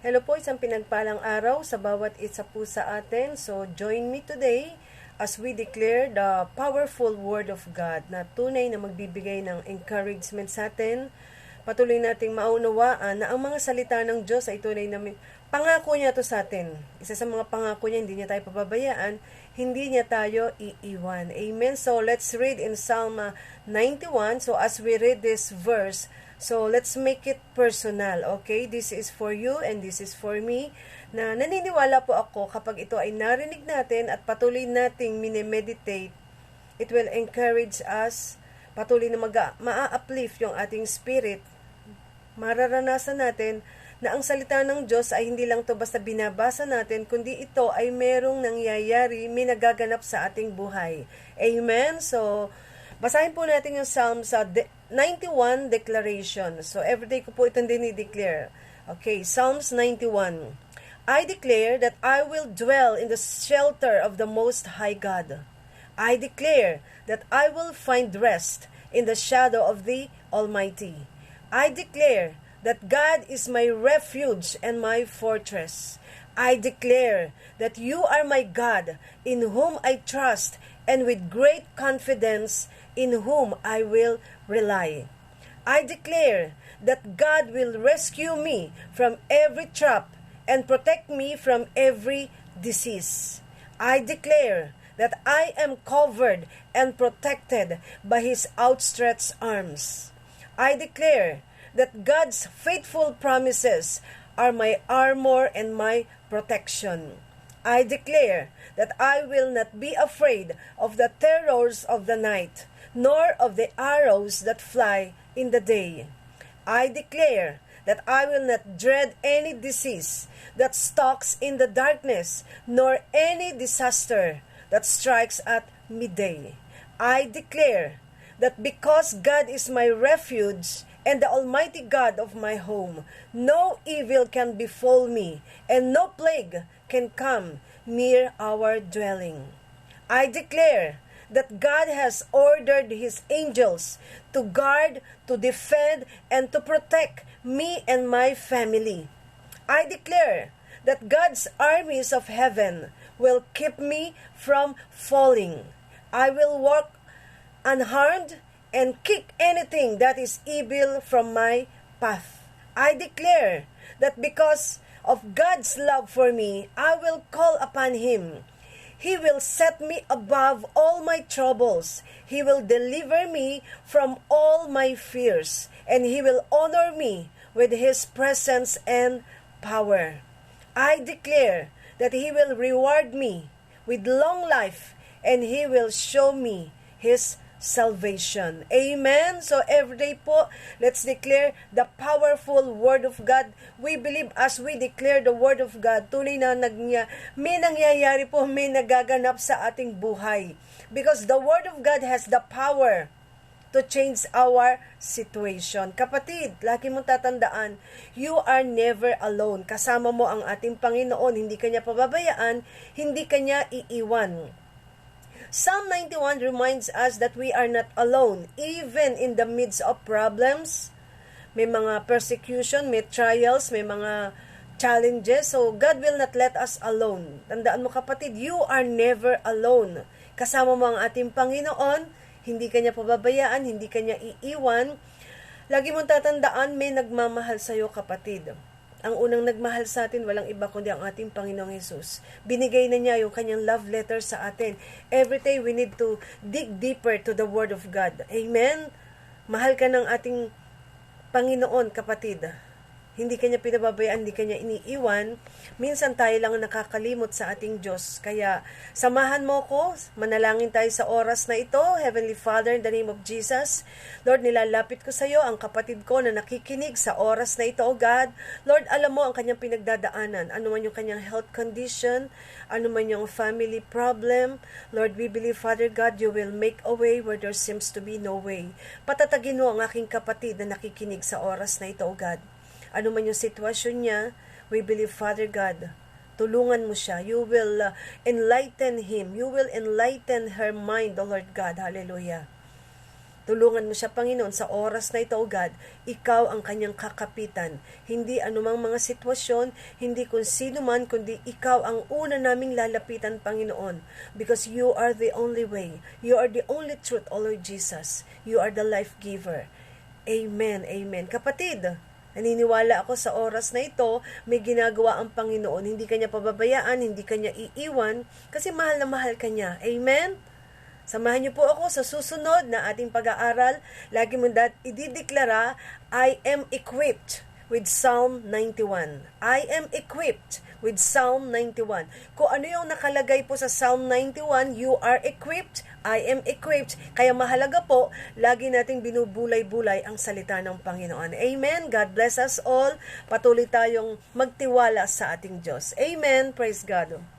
Hello po, isang pinagpalang araw sa bawat isa po sa atin. So, join me today as we declare the powerful Word of God na tunay na magbibigay ng encouragement sa atin. Patuloy nating maunawaan na ang mga salita ng Diyos ay tunay na pangako niya to sa atin. Isa sa mga pangako niya, hindi niya tayo pababayaan, hindi niya tayo iiwan. Amen? So, let's read in Psalm 91. So, as we read this verse, so, let's make it personal, okay? This is for you and this is for me. Na naniniwala po ako kapag ito ay narinig natin at patuloy nating minemeditate, it will encourage us, patuloy na maa-uplift yung ating spirit. Mararanasan natin na ang salita ng Diyos ay hindi lang to basta binabasa natin, kundi ito ay merong nangyayari, may nagaganap sa ating buhay. Amen? So, basahin po natin yung Psalm sa 91 declaration. So, everyday ko po itong dinideclare. Okay, Psalms 91. I declare that I will dwell in the shelter of the Most High God. I declare that I will find rest in the shadow of the Almighty. I declare that God is my refuge and my fortress. I declare that you are my God, in whom I trust, and with great confidence, in whom I will rely. I declare that God will rescue me from every trap and protect me from every disease. I declare that I am covered and protected by His outstretched arms. I declare that God's faithful promises are my armor and my protection. I declare that I will not be afraid of the terrors of the night, nor of the arrows that fly in the day. I declare that I will not dread any disease that stalks in the darkness, nor any disaster that strikes at midday. I declare that because God is my refuge and the Almighty God of my home, no evil can befall me, and no plague can come near our dwelling. I declare that God has ordered His angels to guard, to defend, and to protect me and my family. I declare that God's armies of heaven will keep me from falling. I will walk unharmed and kick anything that is evil from my path. I declare that because of God's love for me, I will call upon Him. He will set me above all my troubles. He will deliver me from all my fears, and He will honor me with His presence and power. I declare that He will reward me with long life, and He will show me His salvation. Amen? So everyday po, let's declare the powerful Word of God. We believe as we declare the Word of God, tunay na may nangyayari po, may nagaganap sa ating buhay. Because the Word of God has the power to change our situation. Kapatid, lagi mong tatandaan, you are never alone. Kasama mo ang ating Panginoon. Hindi Kanya pababayaan, hindi Kanya iiwan. Psalm 91 reminds us that we are not alone, even in the midst of problems. May mga persecution, may trials, may mga challenges. So, God will not let us alone. Tandaan mo kapatid, you are never alone. Kasama mo ang ating Panginoon, hindi Kanya pababayaan, hindi Kanya iiwan. Lagi mong tatandaan, may nagmamahal sa iyo kapatid. Ang unang nagmahal sa atin, walang iba kundi ang ating Panginoong Hesus. Binigay na niya yung kanyang love letter sa atin. Every day, we need to dig deeper to the Word of God. Amen? Mahal ka ng ating Panginoon, kapatid. Hindi Kanya pinababayaan, hindi Kanya iniiwan. Minsan tayo lang nakakalimot sa ating Diyos. Kaya, samahan mo ko, manalangin tayo sa oras na ito. Heavenly Father, in the name of Jesus, Lord, nilalapit ko sa iyo ang kapatid ko na nakikinig sa oras na ito, O God. Lord, alam mo ang kanyang pinagdadaanan. Ano man yung kanyang health condition, ano man yung family problem. Lord, we believe, Father God, you will make a way where there seems to be no way. Patatagin mo ang aking kapatid na nakikinig sa oras na ito, O God. Ano man yung sitwasyon niya, we believe, Father God, tulungan mo siya. You will enlighten him. You will enlighten her mind, O Lord God. Hallelujah. Tulungan mo siya, Panginoon, sa oras na ito, O God. Ikaw ang kanyang kakapitan. Hindi anumang mga sitwasyon, hindi kung sino man, kundi ikaw ang una naming lalapitan, Panginoon. Because you are the only way. You are the only truth, O Lord Jesus. You are the life giver. Amen, amen. Kapatid, naniniwala ako sa oras na ito, may ginagawa ang Panginoon. Hindi kanya pababayaan, hindi kanya iiwan, kasi mahal na mahal kanya. Amen? Samahan niyo po ako sa susunod na ating pag-aaral. Lagi mo idideklara, I am equipped with Psalm 91. I am equipped with Psalm 91. Kung ano yung nakalagay po sa Psalm 91, you are equipped, I am equipped. Kaya mahalaga po, lagi nating binubulay-bulay ang salita ng Panginoon. Amen. God bless us all. Patuloy tayong magtiwala sa ating Diyos. Amen. Praise God.